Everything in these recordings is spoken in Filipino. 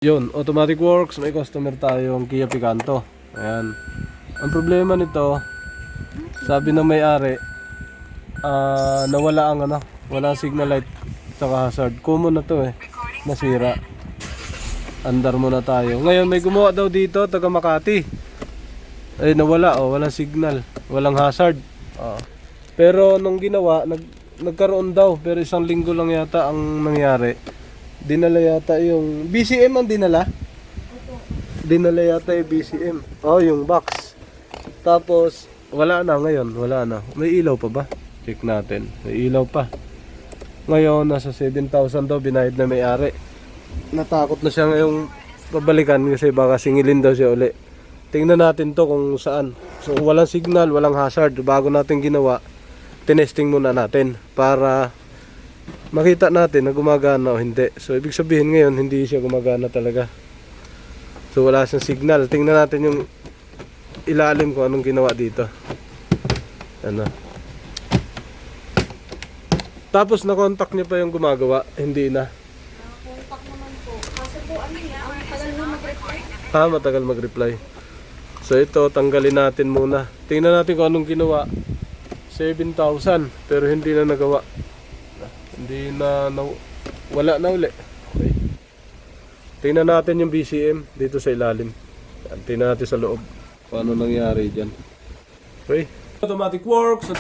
Yun, automatic works, may customer tayong Kia Picanto. Ayan. Ang problema nito, sabi ng may-ari, nawala ang wala ang signal light saka hazard. Common na to nasira. Andar muna tayo. Ngayon may gumawa daw dito, taga Makati. Ay nawala, walang signal, walang hazard. Pero nung ginawa, nagkaroon daw, pero isang linggo lang yata ang nangyari. Dinala yata yung BCM ang dinala. Dinala yata yung BCM. Yung box. Tapos wala na ngayon, wala na. May ilaw pa ba? Check natin. May ilaw pa. Ngayon nasa 7,000 daw binayad na may-ari. Natakot na siya ngayong pabalikan kasi baka singilin daw siya uli. Tingnan natin to kung saan. So walang signal, walang hazard. Bago natin ginawa, tinesting muna natin para makita natin na gumagana o hindi. So ibig sabihin ngayon hindi siya gumagana talaga. So wala siyang signal. Tingnan natin yung ilalim kung anong ginawa dito. Tapos na-contact niya pa yung gumagawa, hindi na. Contact naman po. Kasi po matagal na mag-reply. Matagal mag-reply. So ito, tanggalin natin muna. Tingnan natin kung anong ginawa. 7,000 pero hindi na nagawa. Hindi na, wala na uli. Okay. Tingnan natin yung BCM dito sa ilalim. Tingnan natin sa loob paano nangyari dyan. Okay. Automatic works.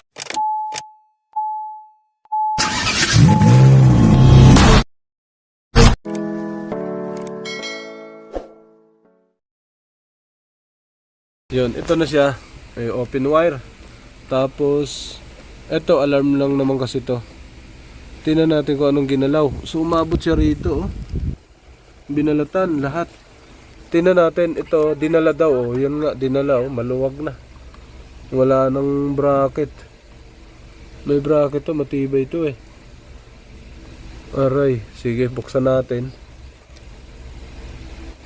Yun, ito na siya. Open wire. Tapos ito, alarm lang naman kasi to. Tingnan natin kung anong ginalaw. So umabot siya rito. Binalatan lahat. Tingnan natin ito, dinala daw. Yun nga, dinala. Maluwag na. Wala nang bracket. May bracket to, matibay to Aray, sige, buksan natin.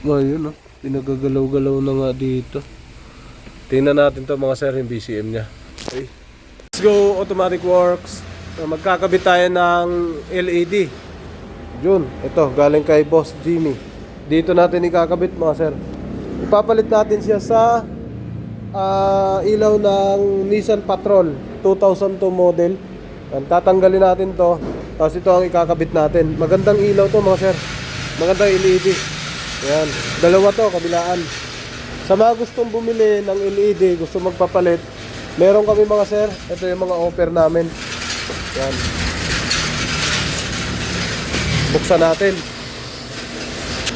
Yun pinagagalaw-galaw na nga dito. Tingnan natin to mga sir, yung BCM nya. Okay. Let's go, automatic works. Magkakabit tayo ng LED. Yun, ito galing kay Boss Jimmy. Dito natin ikakabit mga sir. Ipapalit natin siya sa ilaw ng Nissan Patrol 2002 model. Tatanggalin natin to. Tapos ito ang ikakabit natin. Magandang ilaw to mga sir. Magandang LED. Ayan, dalawa to, kabilaan. Sa mga gustong bumili ng LED, gusto magpapalit, meron kami mga sir. Ito yung mga offer namin. Yan. Buksan natin.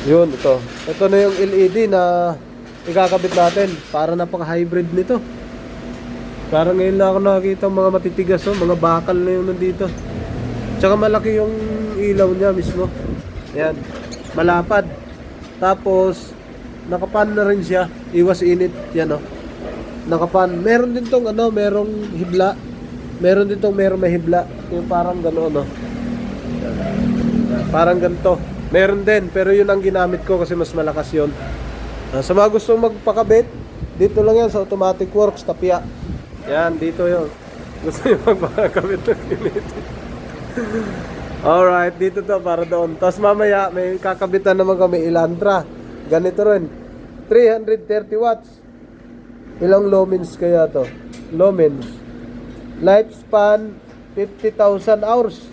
Yun, ito. Ito na yung LED na ikakabit natin. Para napaka-hybrid nito. Parang ngayon na ako nakakita mga matitigas, mga bakal na yung nandito. Tsaka malaki yung ilaw niya mismo. Yan. Malapad. Tapos, nakapan na rin siya. Iwas init. Yan Nakapan. Meron din tong merong hibla. Meron din merong may hibla. Yung parang gano'n, Parang ganito. Meron din, pero yun ang ginamit ko kasi mas malakas yun. Sa mga gustong magpakabit, dito lang yan sa automatic works, Tapia. Yan, dito yun. Gusto nyo magpakabit ng unit. Alright, dito to para doon. Tapos mamaya, may kakabitan naman kami Elantra. Ganito rin. 330 watts. Ilang lumens kaya to? Lumens. Lifespan 50,000 hours.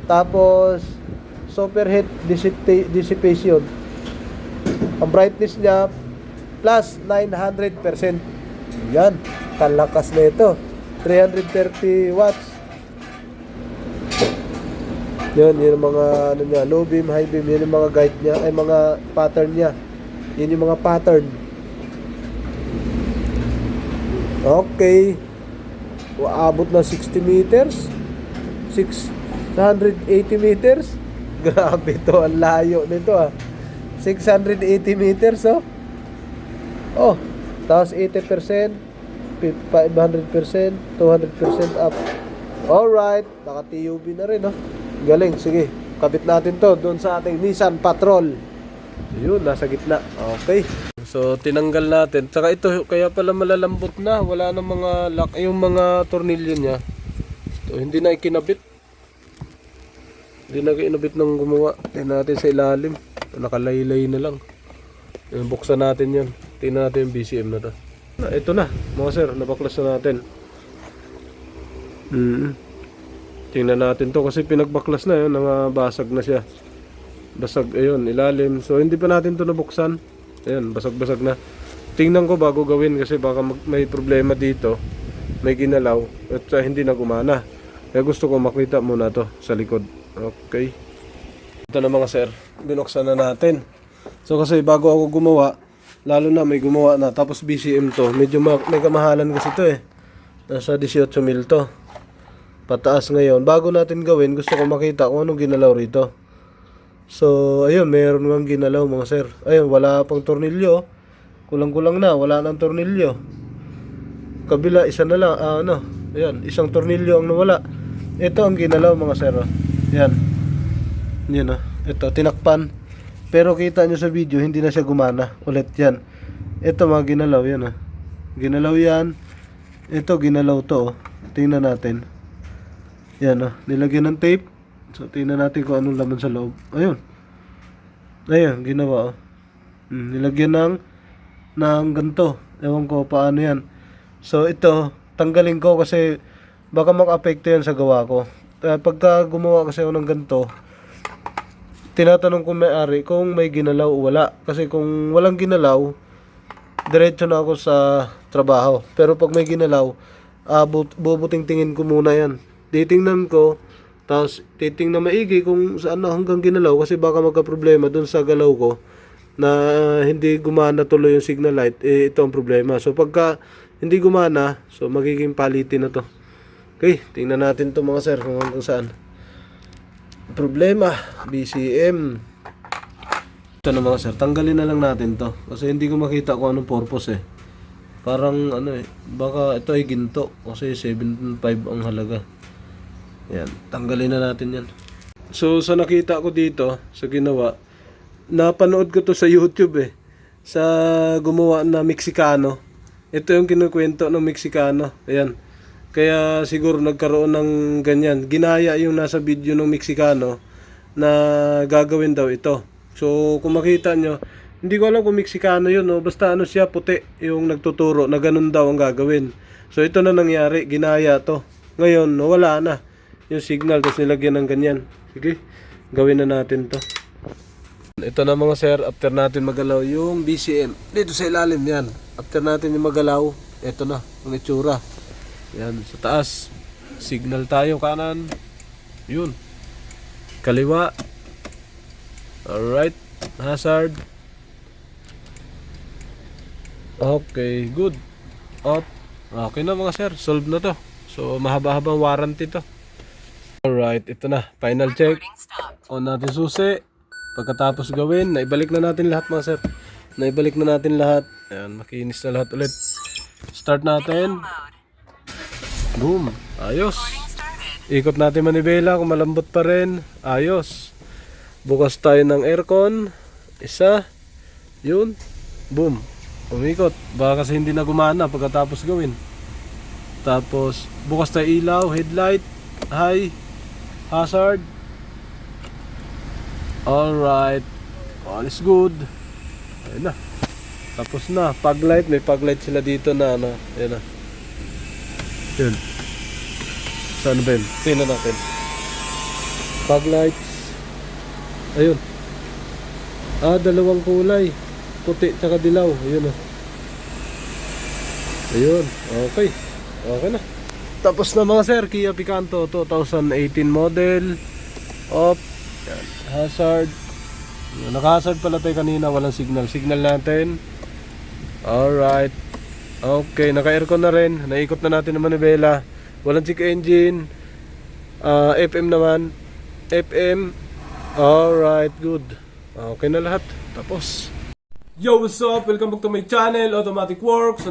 Tapos superheat dissipation. Ang brightness niya plus 900%. Yan, kalakas na ito. 330 watts. Yun yung mga niya, low beam, high beam, yun yung mga guide niya, ay mga pattern niya. Yun yung mga pattern. Okay. Aabot na 60 meters 680 meters. Grabe to, ang layo nito 680 meters tapos 80%, 500%, 200% up. Alright, naka TUV na rin galing, sige, kabit natin to doon sa ating Nissan Patrol. Yun, nasa gitna. Okay. So tinanggal natin. Saka ito kaya pala malalambot na. Wala na mga lock, yung mga tornilyo niya. Ito, hindi na ikinabit. Hindi na ikinabit ng gumawa. Tingnan natin sa ilalim. Nakalaylay na lang. Yung buksan natin yan. Tingnan natin yung BCM na to. Ito na, mga sir, nabaklas na natin. Tingnan natin to kasi pinagbaklas na yun, basag na siya. Basag, ayun, ilalim. So hindi pa natin to nabuksan. Ayun, basag-basag na. Tingnan ko bago gawin kasi baka may problema dito. May ginalaw at hindi na gumana. Kaya gusto ko makita muna to sa likod. Okay. Ito na mga sir, binuksan na natin. So kasi bago ako gumawa, lalo na may gumawa na, tapos BCM to, medyo may kamahalan kasi to eh. Nasa 18,000 to. Pataas ngayon. Bago natin gawin, gusto ko makita kung anong ginalaw rito. So, ayun, mayroon nga ginalaw mga sir. Ayun, wala pang tornilyo. Kulang-kulang na, wala nang tornilyo. Kabila, isa na lang, ayan, isang tornilyo ang nawala. Ito ang ginalaw mga sir. Yan. Yan ito, tinakpan. Pero kita nyo sa video, hindi na siya gumana. Ulit yan. Ito mga ginalaw, yan Ginalaw yan. Ito, ginalaw to. Tingnan natin. Yan nilagyan ng tape. So, tingnan natin kung anong laman sa loob. Ayun. Ayun, ginawa nilagyan ng ganito. Ewan ko paano yan. So, ito, tanggalin ko kasi baka maka-apekto yan sa gawa ko. Pagka gumawa kasi ako ng ganito, tinatanong ko may-ari kung may ginalaw o wala. Kasi kung walang ginalaw, diretso na ako sa trabaho. Pero pag may ginalaw, bubuting-tingin ko muna yan. Titingnan ko, tapos titingnan maigi kung saan na hanggang ginalaw kasi baka magka-problema dun sa galaw ko na hindi gumana tuloy yung signal light, ito ang problema. So pagka hindi gumana, so magiging palitin na to. Okay, tingnan natin to mga sir kung hanggang saan. Problema, BCM. Ito na mga sir, tanggalin na lang natin to kasi hindi ko makita kung anong purpose eh. Parang baka ito ay ginto kasi 7.5 ang halaga. Yan, tanggalin na natin yan. So sa nakita ko dito sa ginawa, napanood ko to sa YouTube eh. Sa gumawa na Meksikano. Ito yung kinukwento ng Meksikano. Ayan. Kaya siguro nagkaroon ng ganyan. Ginaya yung nasa video ng Meksikano na gagawin daw ito. So kung makita nyo, hindi ko alam kung Meksikano yun, no? Basta siya, puti yung nagtuturo na ganun daw ang gagawin. So ito na nangyari, ginaya to. Ngayon, wala na yung signal, tapos nilagyan ng ganyan. Sige, gawin na natin to. Ito na mga sir, after natin magalaw yung BCM. Dito sa ilalim yan. After natin yung magalaw, ito na, ang itsura. Yan, sa taas. Signal tayo, kanan. Yun. Kaliwa. Alright. Hazard. Okay, good. Up. Okay na mga sir, solve na to. So mahaba-habang warranty to. Alright, ito na, final check. On natin susi. Pagkatapos gawin, naibalik na natin lahat mga sir. Naibalik na natin lahat. Ayan, makinis na lahat ulit. Start natin. Boom, ayos. Ikot natin manibela kung malambot pa rin. Ayos. Bukas tayo ng aircon. Isa. Yun. Boom. Umikot. Baka kasi hindi na gumana pagkatapos gawin. Tapos bukas tayo ilaw, headlight, high, hazard. Alright. All is good. Ayun na. Tapos na. Fog light. May fog light sila dito na Ayun na. Yun. Saan ba yun? Tingnan natin. Fog lights. Ayun. Dalawang kulay. Puti tsaka dilaw. Ayun. Ayun. Okay. Okay na. Tapos na mga sir. Kia Picanto 2018 model. Off. Yan. Hazard. Naka-hazard pala tayo kanina. Walang signal. Signal natin. Alright. Okay. Naka-aircon na rin. Naikot na natin ang manibela. Walang check engine. FM naman. FM. Alright. Good. Okay na lahat. Tapos. Yo, what's up? Welcome back to my channel, Automatic Works.